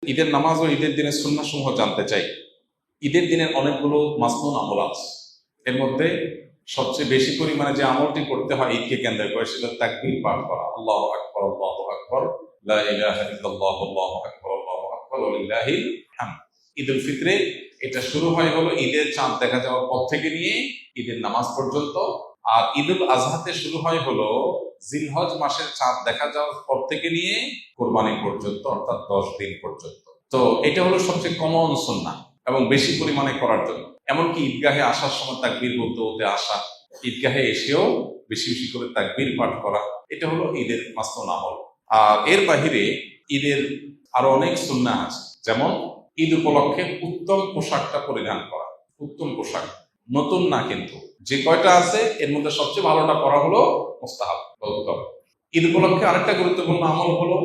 ঈদের নামাজ ও ঈদের দিনের সুন্নাহ সমূহ জানতে চাই। ঈদের দিনের অনেকগুলো মাসনুন আমল আছে। এর মধ্যে সবচেয়ে বেশি পরিমাণে যে আমলটি করতে হয় ঈদকে কেন্দ্র করে সেটা তাকবীর পাঠ করা, আল্লাহু আকবার আল্লাহু আকবার, লা ইলাহা ইল্লাল্লাহ আল্লাহু আকবার আল্লাহু আকবার ওয়া লিল্লাহিল হামদ। ঈদুল ফিতরে এটা শুরু হয় হলো ঈদের চাঁদ দেখা যাওয়ার পর থেকে নিয়ে ঈদের নামাজ পর্যন্ত, আর ঈদুল আজহাতে শুরু হয় হলো জিলহজ মাসের চাঁদ দেখা যাওয়ার পর থেকে নিয়ে কোরবানি পর্যন্ত, অর্থাৎ 10 দিন পর্যন্ত। তো এটা হলো সবচেয়ে কমন সুন্নাহ এবং বেশি পরিমাণে করার জন্য। এমনকি ঈদগাহে আসার সময় তাকবীর বলতে বলতে আসা, ঈদগাহে এসেও বেশি বেশি করে তাকবীর পাঠ করা, এটা হলো ঈদের মাসনুন আমল। আর এর বাহিরে ঈদের আরো অনেক সুন্নাহ আছে, যেমন ঈদ উপলক্ষে উত্তম পোশাকটা পরিধান করা। উত্তম পোশাক, নতুন না কিন্তু, যে কয়টা আছে এর মধ্যে সবচেয়ে ভালোটা পড়া হলো মুস্তাহাব বা উত্তম। ঈদ উপলক্ষে আরেকটা গুরুত্বপূর্ণ আমল হলো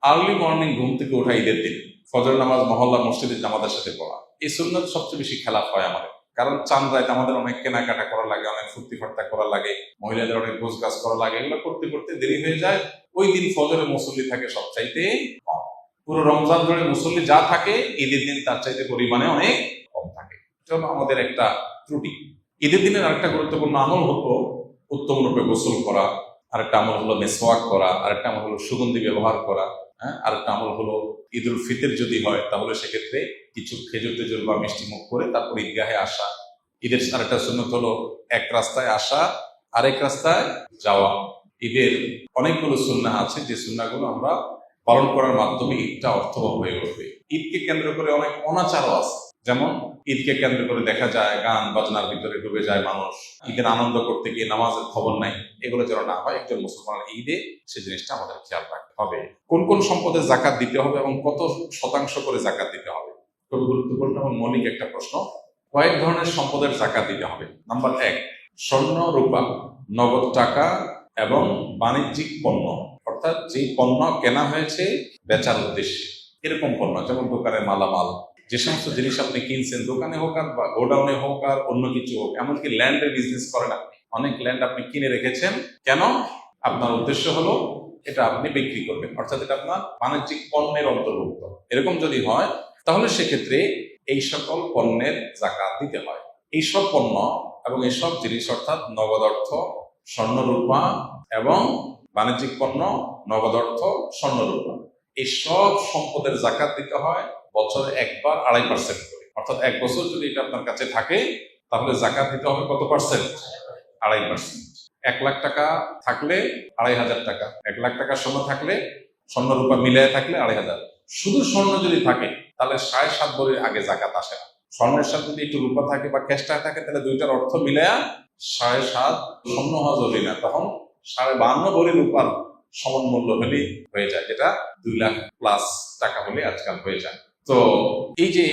আর্লি মর্নিং ঘুম থেকে ওঠা ঈদের দিন, ফজর নামাজ মহল্লা মসজিদের জামাতের সাথে পড়া। এই সুন্নাত সবচেয়ে বেশি খেলাফ হয় আমাদের, কারণ চাঁদ রাত আমাদের অনেক কেনাকাটা করা লাগে, অনেক ফুর্তি ফার্তা করা লাগে, মহিলাদের অনেক গোছ গাছ করা লাগে, এগুলো করতে করতে দেরি হয়ে যায়। ওই দিন ফজরে মুসল্লি থাকে সবচাইতে কম। পুরো রমজান ধরে মুসল্লি যা থাকে ঈদের দিন তার চাইতে পরিমাণে অনেক কম থাকে। এটা হলো আমাদের একটা ত্রুটি। ঈদের দিনের আরেকটা গুরুত্বপূর্ণ আমল হলো উত্তম রূপে গোসল করা, আরেকটা আমল হলো মেসওয়াক করা, আরেকটা আমল হলো সুগন্ধি ব্যবহার করা, আরেকটা আমল হলো ঈদুল ফিতর যদি হয় তাহলে সেক্ষেত্রে কিছু খেজুর টেজুর বা মিষ্টি মুখ করে তারপর ঈদগাহে আসা। ঈদের আরেকটা সুন্নত হলো এক রাস্তায় আসা আরেক রাস্তায় যাওয়া। ঈদের অনেকগুলো সুন্নাহ আছে যে সুন্নাহগুলো আমরা পালন করার মাধ্যমে ঈদটা অর্থবহ হয়ে উঠবে। ঈদকে কেন্দ্র করে অনেক অনাচারও আছে, যেমন ঈদকে কেন্দ্র করে দেখা যায় গান বাজনার ভিতরে ডুবে যায় মানুষ, ঈদের আনন্দ করতে গিয়ে নামাজের খবর নাই। এগুলো যেন না হয়, একজন মুসলমানের ঈদে সেই জিনিসটা আমাদের খেয়াল রাখতে হবে। কোন কোন সম্পদের জাকাত দিতে হবে এবং কত শতাংশ করে জাকাত দিতে হবে, খুবই গুরুত্বপূর্ণ এবং মৌলিক একটা প্রশ্ন। কয়েক ধরনের সম্পদের জাকাত দিতে হবে। নাম্বার 1, স্বর্ণ রূপা, নগদ টাকা এবং বাণিজ্যিক পণ্য, অর্থাৎ যেই পণ্য কেনা হয়েছে বেচার উদ্দেশ্যে, এরকম পণ্য, যেমন দোকানের মালামাল, যে সমস্ত জিনিস আপনি কিনছেন দোকানে হোক আর বা গোডাউনে হোক আর অন্য কিছু হোক, এমনকি ল্যান্ডের বিজনেস করেন আপনি, অনেক ল্যান্ড আপনি কিনে রেখেছেন, কেন? আপনার উদ্দেশ্য হলো এটা আপনি বিক্রি করবেন, অর্থাৎ এটা আপনার বাণিজ্যিক পণ্যের অন্তর্ভুক্ত। এরকম যদি হয় তাহলে সেক্ষেত্রে এই সকল পণ্যের জাকাত দিতে হয়। এইসব পণ্য এবং এইসব জিনিস, অর্থাৎ নগদ অর্থ, স্বর্ণরূপা এবং বাণিজ্যিক পণ্য, নগদ অর্থ, স্বর্ণরূপা, এই সব সম্পদের জাকাত দিতে হয় বছরে একবার 2.5% করে। অর্থাৎ 1 বছর যদি এটা আপনার কাছে থাকে তাহলে জাকাত দিতে হবে কত পার্সেন্ট? 2.5%। 1 লাখ টাকা থাকলে 2,500 টাকা, 1 লাখ টাকা স্বর্ণ থাকলে, স্বর্ণরূপা মিলিয়ে থাকলে 2,500। শুধু স্বর্ণ যদি থাকে তাহলে 7.5 ভরির আগে জাকাত আসে না। স্বর্ণের সাথে যদি একটু রূপা থাকে বা ক্যাশ টাকা থাকে তাহলে দুইটার অর্থ মিলায়া 7.5 স্বর্ণ হওয়া জরুরি না, তখন 52.5 ভরি রূপার সমান মূল্য হলেই হয়ে যায়, যেটা 2 লাখ প্লাস টাকা হলে আজকাল হয়ে যায়। তো এই যে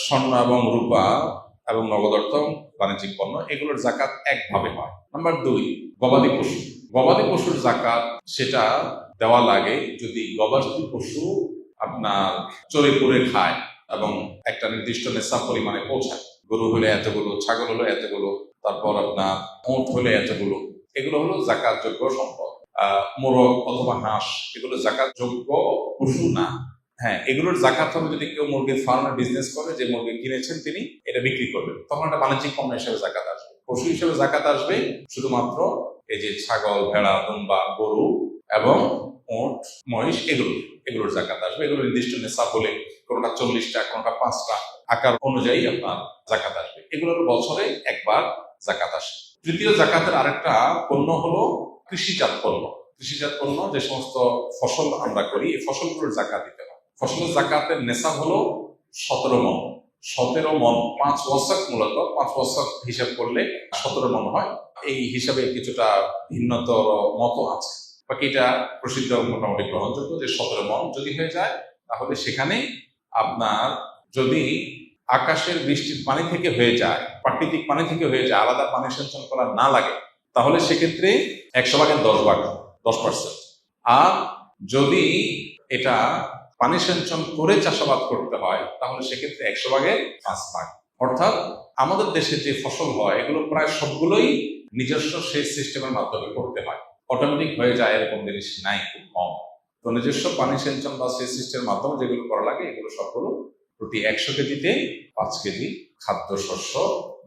স্বর্ণ এবং রূপা এবং নগদ অর্থ, বাণিজ্যিক পণ্য, এগুলোর জাকাত একভাবে হয়। নাম্বার 2, গবাদি পশু। গবাদি পশুর জাকাত সেটা দেওয়া লাগে যদি গবাদি পশু আপনার চরে পড়ে খায় এবং একটা নির্দিষ্ট নেশা পরিমাণে পৌঁছায়। গরু হলে এতগুলো, ছাগল হলে এতগুলো, তারপর আপনার উট হলে এতগুলো, এগুলো হলো জাকাত যোগ্য সম্পদ। মোরগ অথবা হাঁস, এগুলো জাকাত যোগ্য পশু না। হ্যাঁ, এগুলোর জাকাত হবে যদি কেউ মুরগির ফার্মে বিজনেস করে, যে মুরগি কিনেছেন তিনি এটা বিক্রি করবেন, তখন একটা বাণিজ্যিক পণ্য হিসেবে জাকাত আসবে। পশু হিসেবে জাকাত আসবে শুধুমাত্র এই যে ছাগল, ভেড়া, দুম্বা, গরু এবং উট, মহিষ, এগুলোর জাকাত আসবে। এগুলো নির্দিষ্ট নেশাব বলে, কোনোটা 40টা, কোনোটা 5টা, আকার অনুযায়ী আপনার জাকাত আসবে। এগুলোর বছরে একবার জাকাত আসে। তৃতীয় জাকাতের আরেকটা পণ্য হলো কৃষিজাত পণ্য। কৃষিজাত পণ্য যে সমস্ত ফসল আমরা করি, এই ফসলগুলোর জাকাত দিতে হয়। ফসলের জাকাতের নেশাব হলো 17 মণ। 17 মণ, 5 ওয়াসাক, মূলত 5 ওয়াসাক হিসাব করলে 17 মণ হয়। এই হিসাবে কিছুটা ভিন্নতর মত আছে, বাকিটা প্রসিদ্ধ মোটামুটি গ্রহণযোগ্য যে 17 মণ যদি হয়ে যায় তাহলে সেখানে আপনার যদি আকাশের বৃষ্টির পানি থেকে হয়ে যায়, প্রাকৃতিক পানি থেকে হয়ে যায়, আলাদা পানি সেচন করা না লাগে, তাহলে সেক্ষেত্রে 100 ভাগের 10 ভাগ, 10%। আর যদি এটা পানি সেচন করে চাষাবাদ করতে হয় তাহলে সেক্ষেত্রে 100 ভাগের 5 ভাগ। অর্থাৎ আমাদের দেশে যে ফসল হয় এগুলো প্রায় সবগুলোই নিজস্ব সেচ সিস্টেমের মাধ্যমে করতে হয়, অটোমেটিক হয়ে যায় এরকম জিনিস নাই, খুব কম। তো নিজস্ব পানি সেচন বা সেচ সিস্টেমের মাধ্যমে যেগুলো করা লাগে এগুলো সবগুলো প্রতি 100 কেজিতে 5 কেজি খাদ্য শস্য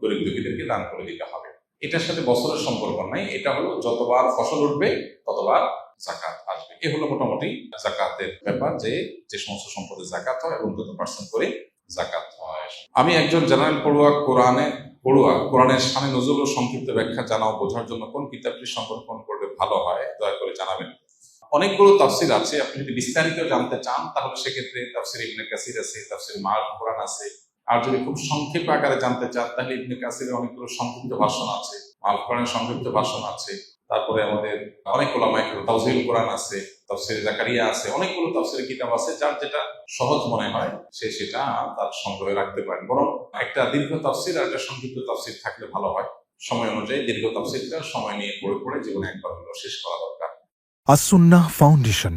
গরিব দুঃখীদেরকে দান করে দিতে হবে। এটার সাথে বছরের সম্পর্ক নাই, এটা হলো যতবার ফসল উঠবে ততবার জাকাত আসবে। এ হলো মোটামুটি জাকাতের ব্যাপার, যে যে সমস্ত সম্পদের জাকাত হয় এবং কত পার্সেন্ট করে জাকাত হয়। আমি একজন জেনারেল কোরআনের শানে নজরুল ও সংক্ষিপ্ত ব্যাখ্যা জানা ও বোঝার জন্য কোন কিতাবটি সংরক্ষণ করলে ভালো হয় দয়া করে জানাবেন। অনেকগুলো তাফসির আছে, আপনি যদি বিস্তারিত জানতে চান তাহলে সেক্ষেত্রে তাফসির ইবনে কাসির আছে, তাফসির মাল কোরআন আছে। আর যদি খুব সংক্ষিপ্ত আকারে জানতে চান তাহলে ইবনে কাসিরের অনেকগুলো সংক্ষিপ্ত ভাষণ আছে, মাল কোরআনের সংক্ষিপ্ত ভাষণ আছে। তারপরে আমাদের অনেক ওলামায়ে কেরাম তাফসিরুল কোরআন আছে, তাফসির জাকারিয়া আছে, অনেকগুলো তাফসিরের কিতাব আছে। যার যেটা সহজ মনে হয় সে সেটা তার সংগ্রহে রাখতে পারেন। বরং একটা দীর্ঘ তাফসির আর একটা সংক্ষিপ্ত তাফসির থাকলে ভালো হয়। সময় অনুযায়ী দীর্ঘ তাফসিরটা সময় নিয়ে পড়ে জীবনে একবার হলেও শেষ করা দরকার। আস-সুন্নাহ ফাউন্ডেশন,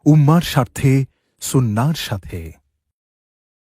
উম্মার স্বার্থে সুন্নাহর সাথে।